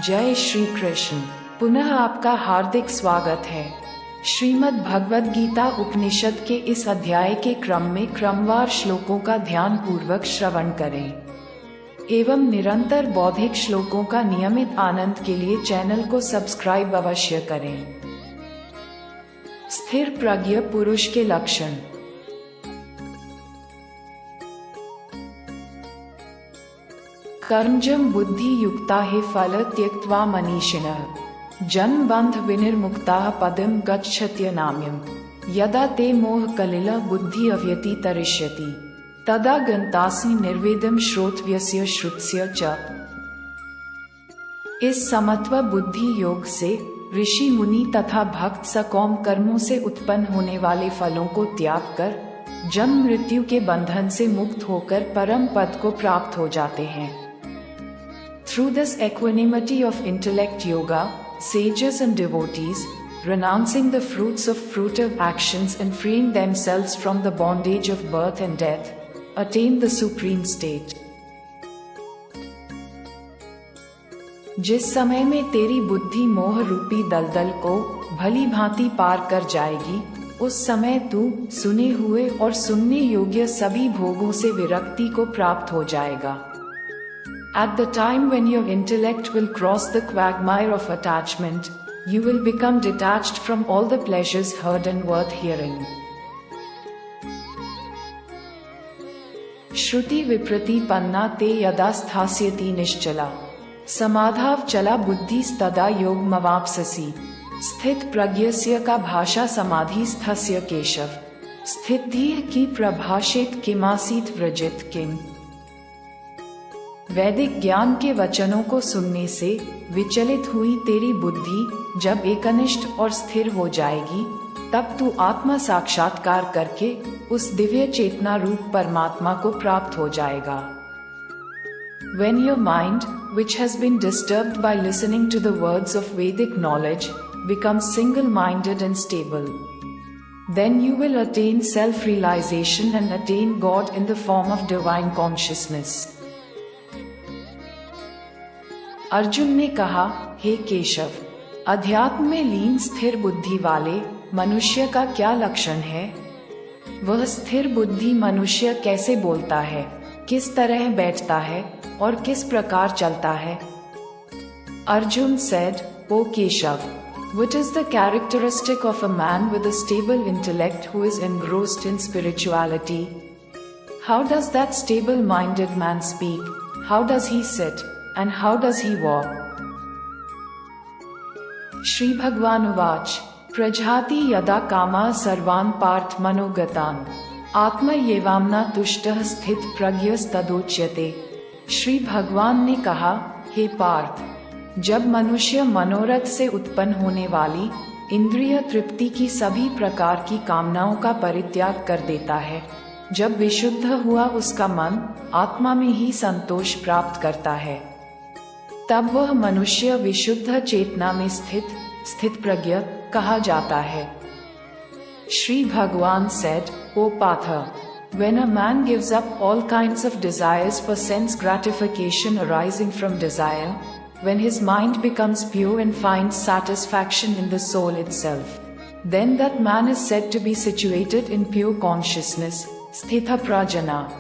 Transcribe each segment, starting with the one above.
जय श्री कृष्ण। पुनः आपका हार्दिक स्वागत है। श्रीमद् भगवद गीता उपनिषद के इस अध्याय के क्रम में क्रमवार श्लोकों का ध्यान पूर्वक श्रवण करें एवं निरंतर बौद्धिक श्लोकों का नियमित आनंद के लिए चैनल को सब्सक्राइब अवश्य करें। स्थिर प्रज्ञ पुरुष के लक्षण। कर्मजं बुद्धि युक्ता हे फल त्यक्त्वा मनीषिणः जन्म बंध विनिर्मुक्ताः पदं गच्छत्यनाम्यम् यदा ते मोह कलिल बुद्धि अव्यति तरिष्यति तदा गन्तासि निर्वेदं श्रोतव्यस्य श्रुत्स्य च। इस समत्व बुद्धि योग से ऋषि मुनि तथा भक्त सकौम कर्मों से उत्पन्न होने वाले फलों को त्याग कर जन्म मृत्यु के बंधन से मुक्त होकर परम पद को प्राप्त हो जाते हैं। Through this equanimity of intellect yoga, sages and devotees, renouncing the fruits of fruitive actions and freeing themselves from the bondage of birth and death, attain the supreme state. जिस समय में तेरी बुद्धि मोह रूपी दलदल को भली भांति पार कर जाएगी, उस समय तू सुने हुए और सुनने योग्य सभी भोगों से विरक्ति को प्राप्त हो जाएगा। At the time when your intellect will cross the quagmire of attachment, you will become detached from all the pleasures heard and worth hearing. श्रुति विप्रतिपन्ना ते यदा स्थास्यति निश्चला समाधाव चला बुद्धिस्तदा योगमवाप्स्यसि स्थित प्रज्ञस्य का भाषा समाधि स्थस्य केशव स्थितिः की प्रभाषित किमासीत व्रजित किम। वैदिक ज्ञान के वचनों को सुनने से विचलित हुई तेरी बुद्धि जब एकनिष्ठ और स्थिर हो जाएगी, तब तू आत्मा साक्षात्कार करके उस दिव्य चेतना रूप परमात्मा को प्राप्त हो जाएगा। When your mind, which has been disturbed by listening to the words of Vedic knowledge, becomes single-minded and stable, then you will attain self-realization and attain God in the form of divine consciousness. Arjun ने कहा, हे केशव, अध्यात्म में लीन स्थिर बुद्धि वाले मनुष्य का क्या लक्षण है? वह स्थिर बुद्धि मनुष्य कैसे बोलता है, किस तरह बैठता है और किस प्रकार चलता है? Arjun said, O Keshav, what is the characteristic of a man with a stable intellect who is engrossed in spirituality? How does that stable-minded man speak? How does he sit? And how does he walk? Shri भगवान उवाच प्रजाति यदा कामा सर्वान् पार्थ मनोगतान् आत्मयेवाम्ना तुष्टः स्थित प्रज्ञस्तदोच्यते। श्री भगवान ने कहा, हे पार्थ, जब मनुष्य मनोरथ से उत्पन्न होने वाली इंद्रिय तृप्ति की सभी प्रकार की कामनाओं का परित्याग कर देता है, जब विशुद्ध हुआ उसका मन आत्मा में ही संतोष प्राप्त करता है, तब वह मनुष्य विशुद्ध चेतना में स्थित प्रज्ञ कहा जाता है। श्री भगवान said, O Partha, when a man gives up all kinds of desires for sense gratification arising from desire, when his mind becomes pure and finds satisfaction in the soul itself, then that man is said to be situated in pure consciousness, sthita prajana.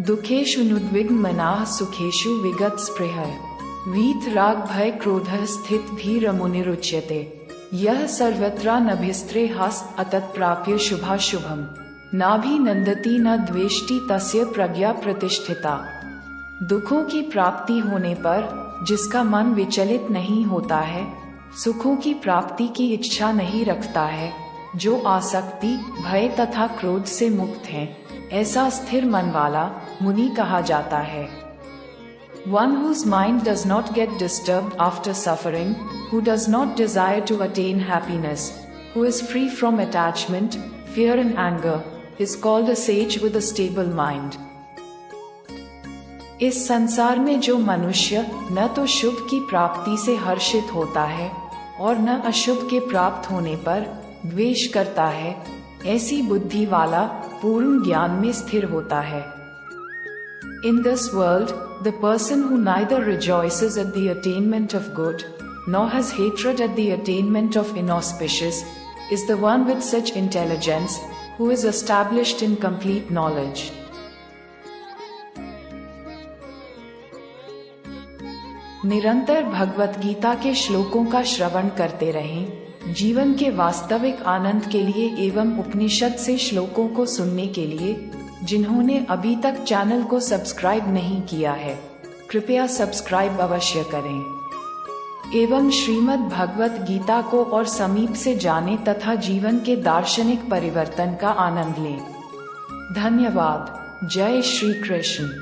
Dukheshu nudvign manah sukheshu vigat sprihah वीत राग भय क्रोध स्थित धीर मुनिरुच्यते यह सर्वत्र नभिस्त्रे हस्त अतत प्राप्य शुभाशुभम नाभि नंदती न द्वेष्टि तस्य प्रज्ञा प्रतिष्ठिता। दुखों की प्राप्ति होने पर जिसका मन विचलित नहीं होता है, सुखों की प्राप्ति की इच्छा नहीं रखता है, जो आसक्ति भय तथा क्रोध से मुक्त है, ऐसा स्थिर मन वाला मुनि कहा जाता है। One whose mind does not get disturbed after suffering, who does not desire to attain happiness, who is free from attachment, fear and anger, is called a sage with a stable mind. इस संसार में जो मनुष्य न तो शुभ की प्राप्ति से हर्षित होता है और न अशुभ के प्राप्त होने पर द्वेष करता है, ऐसी बुद्धि वाला पूर्ण ज्ञान में स्थिर होता है। In this world, the person who neither rejoices at the attainment of good, nor has hatred at the attainment of inauspicious, is the one with such intelligence, who is established in complete knowledge. निरंतर भगवत गीता के श्लोकों का श्रवण करते रहें। जीवन के वास्तविक आनंद के लिए एवं उपनिषद से श्लोकों को सुनने के लिए जिन्होंने अभी तक चैनल को सब्सक्राइब नहीं किया है, कृपया सब्सक्राइब अवश्य करें एवं श्रीमद् भगवत गीता को और समीप से जानें तथा जीवन के दार्शनिक परिवर्तन का आनंद लें। धन्यवाद। जय श्री कृष्ण।